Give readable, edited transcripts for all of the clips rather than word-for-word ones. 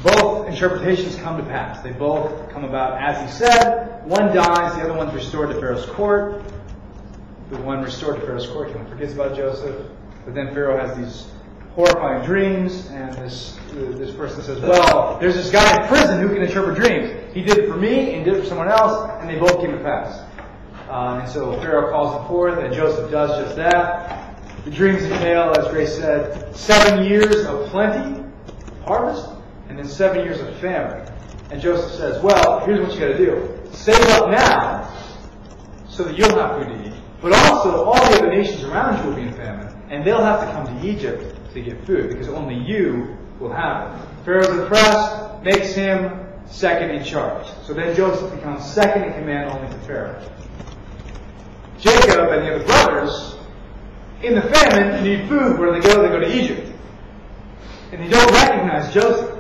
both interpretations come to pass. They both come about as he said. One dies, the other one's restored to Pharaoh's court. The one restored to Pharaoh's court kind of forgets about Joseph. But then Pharaoh has these horrifying dreams, and this person says, well, there's this guy in prison who can interpret dreams. He did it for me, and did it for someone else, and they both came to pass. And so Pharaoh calls him forth, and Joseph does just that. The dreams entail, as Grace said, 7 years of plenty, harvest, and then 7 years of famine. And Joseph says, well, here's what you got to do. Save up now so that you'll have food to eat. But also, all the other nations around you will be in famine. And they'll have to come to Egypt to get food, because only you will have it. Pharaoh's impressed, makes him second in charge. So then Joseph becomes second in command only to Pharaoh. Jacob and the other brothers, in the famine, need food. Where do they go? They go to Egypt. And they don't recognize Joseph.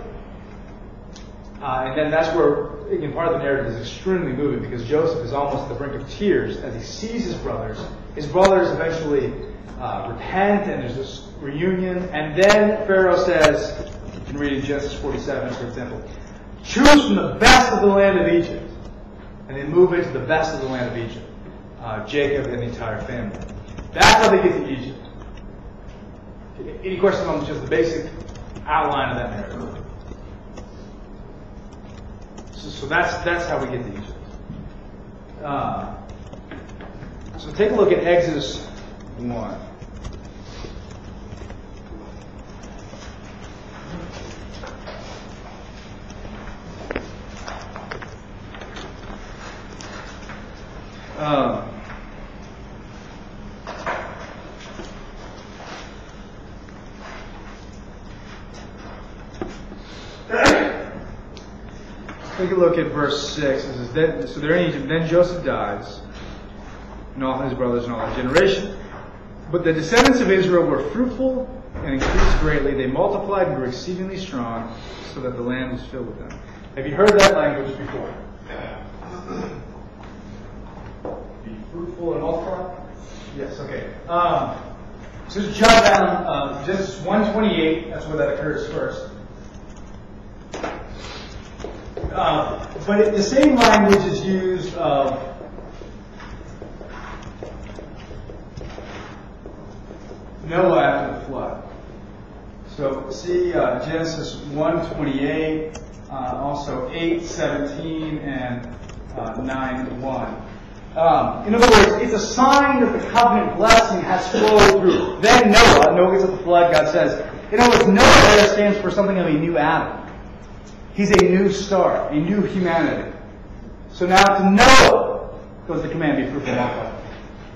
And then that's where, again, part of the narrative is extremely moving, because Joseph is almost at the brink of tears as he sees his brothers. His brothers eventually repent, and there's this reunion. And then Pharaoh says, you can read in Genesis 47, for example, choose from the best of the land of Egypt. And they move into the best of the land of Egypt. Jacob and the entire family. That's how they get to Egypt. Any questions on just the basic outline of that narrative? So that's how we get to Egypt. So take a look at Exodus 1. Take a look at verse 6. It says, so they're in Egypt. Then Joseph dies, and all his brothers and all that generation. But the descendants of Israel were fruitful and increased greatly. They multiplied and grew exceedingly strong, so that the land was filled with them. Have you heard that language before? Be fruitful and multiply? Yes, okay. So just jump down Genesis 1:28. That's where that occurs first. But the same language is used of Noah after the flood. So see Genesis 1:28, also 8:17, and 9:1. In other words, it's a sign that the covenant blessing has flowed through. Then Noah gets at the flood, God says, in other words, Noah there stands for something of a new Adam. He's a new start, a new humanity. So now to Noah goes the command, be fruitful and multiply.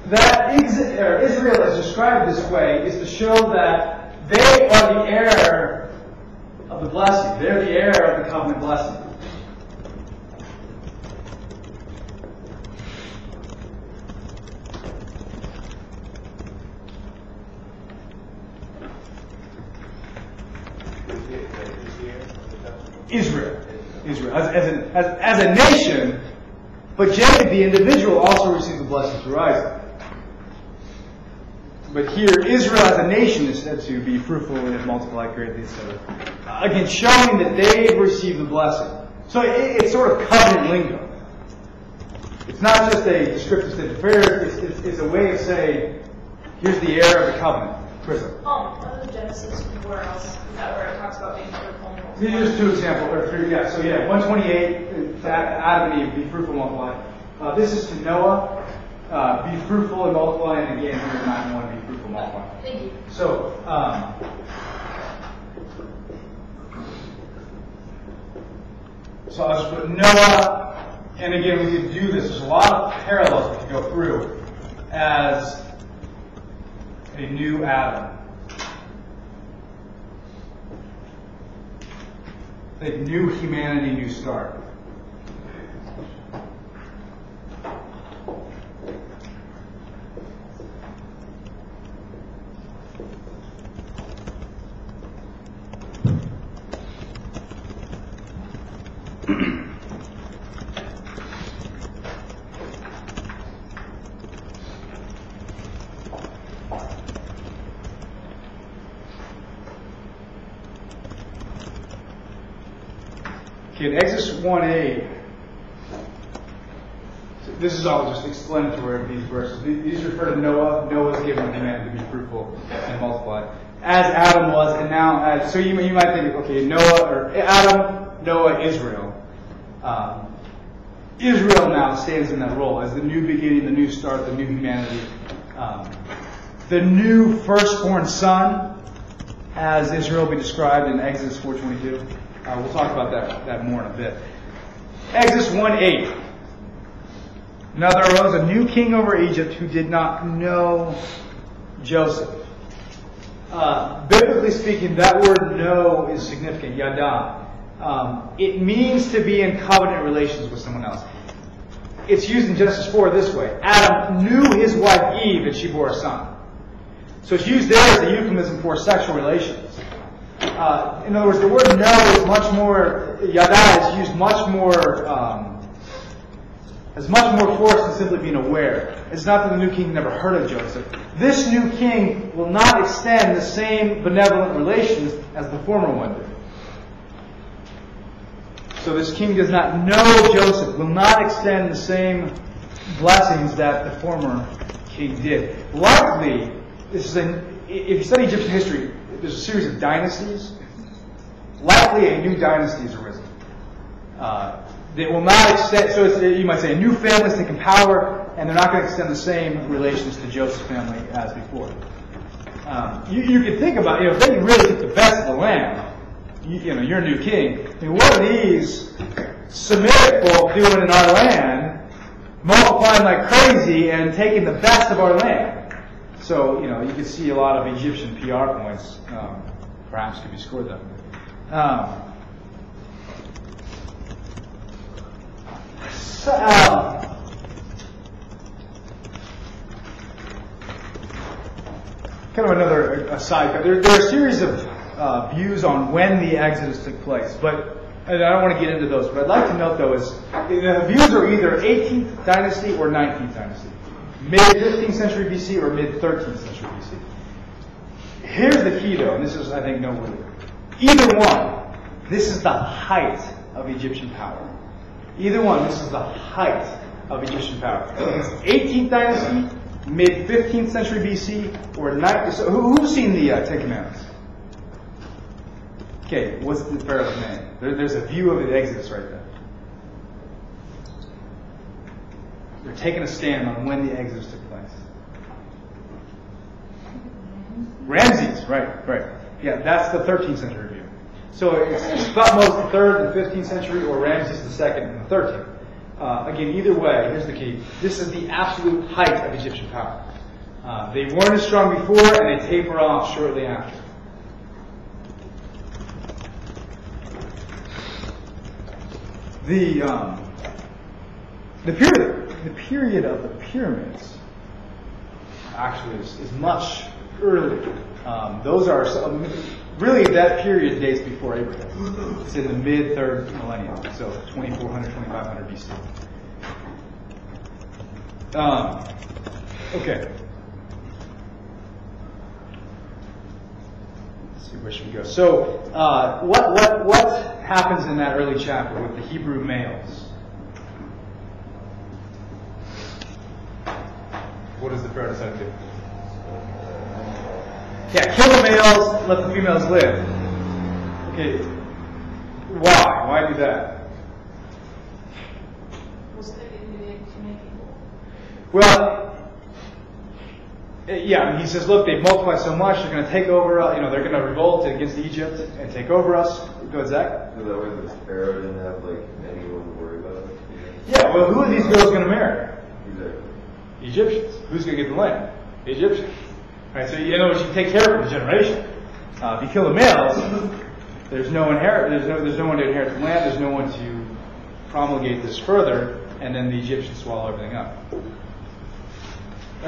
That Israel is described this way is to show that they are the heir of the blessing. They're the heir of the covenant blessing. Israel as a nation, but Jacob, the individual, also received the blessing through Isaac. But here, Israel as a nation is said to be fruitful and multiply greatly, etc. Again, showing that they've received the blessing. So it's sort of covenant lingo. It's not just a descriptive state of affairs. It's a way of saying, here's the heir of the covenant. Crystal. Other than Genesis, where else is that where it talks about being fruitful? These are just two examples, or three. Yeah. So 128, Adam and Eve, be fruitful and multiply. This is to Noah, be fruitful and multiply, and again here in 9:1, be fruitful and multiply. Thank you. So, I'll just put Noah, and again we could do this. There's a lot of parallels we could go through as a new Adam. A new humanity, new start. Okay, in Exodus 1:8, so this is all just explanatory of these verses. These refer to Noah. Noah's given the command to be fruitful and multiply, as Adam was, and now as. So you might think, okay, Noah or Adam, Noah, Israel. Israel now stands in that role as the new beginning, the new start, the new humanity, the new firstborn son, as Israel will be described in Exodus 4:22. We'll talk about that more in a bit. Exodus 1:8. Now there arose a new king over Egypt who did not know Joseph. Biblically speaking, that word know is significant, yada. It means to be in covenant relations with someone else. It's used in Genesis 4 this way. Adam knew his wife Eve and she bore a son. So it's used there as a euphemism for sexual relations. In other words, the word know is much more, yada is used much more, has much more force than simply being aware. It's not that the new king never heard of Joseph. This new king will not extend the same benevolent relations as the former one did. So this king does not know Joseph, will not extend the same blessings that the former king did. Likely, if you study Egyptian history, there's a series of dynasties. Likely a new dynasty has arisen. They will not extend, so you might say a new family is taking power, and they're not going to extend the same relations to Joseph's family as before. You could think about, if they really get the best of the land, you're a new king. I mean, what are these Semitic folk doing in our land, multiplying like crazy and taking the best of our land? So, you can see a lot of Egyptian PR points, perhaps could be scored that way. Kind of another aside. There are a series of views on when the Exodus took place, but and I don't want to get into those. But I'd like to note, though, is the views are either 18th dynasty or 19th dynasty, mid 15th century BC or mid 13th century BC. Here's the key, though, and this is, I think, noteworthy. Either one, this is the height of Egyptian power. Either one, this is the height of Egyptian power. It's 18th dynasty, mid 15th century BC, or 9th. So who's seen the Ten Commandments? Okay, what's the Pharaoh's name? There's a view of the Exodus right there. They're taking a stand on when the Exodus took place. Ramses, right. Yeah, that's the 13th century view. So it's Thutmose the 3rd, the 15th century, or Ramses the 2nd and the 13th. Again, either way, here's the key. This is the absolute height of Egyptian power. They weren't as strong before, and they taper off shortly after. The period of the pyramids actually is much earlier. Those are really that period dates before Abraham. It's in the mid 3rd millennium, so 2400, 2500 BC. Okay. Let's see, where should we go? So, what happens in that early chapter with the Hebrew males? What does the Pharaoh decide to do? Yeah, kill the males, let the females live. Okay, why? Why do that? Well, yeah, he says, look, they've multiplied so much, they're going to take over, they're going to revolt against Egypt and take over us. Go ahead, Zach. So that way the Pharaoh didn't have, anyone to worry about. Yeah, well, who are these girls going to marry? Exactly. Egyptians. Who's going to get the land? The Egyptians. Right, so in other words, you take care of the generation. If you kill the males, there's no one to inherit the land. There's no one to promulgate this further, and then the Egyptians swallow everything up.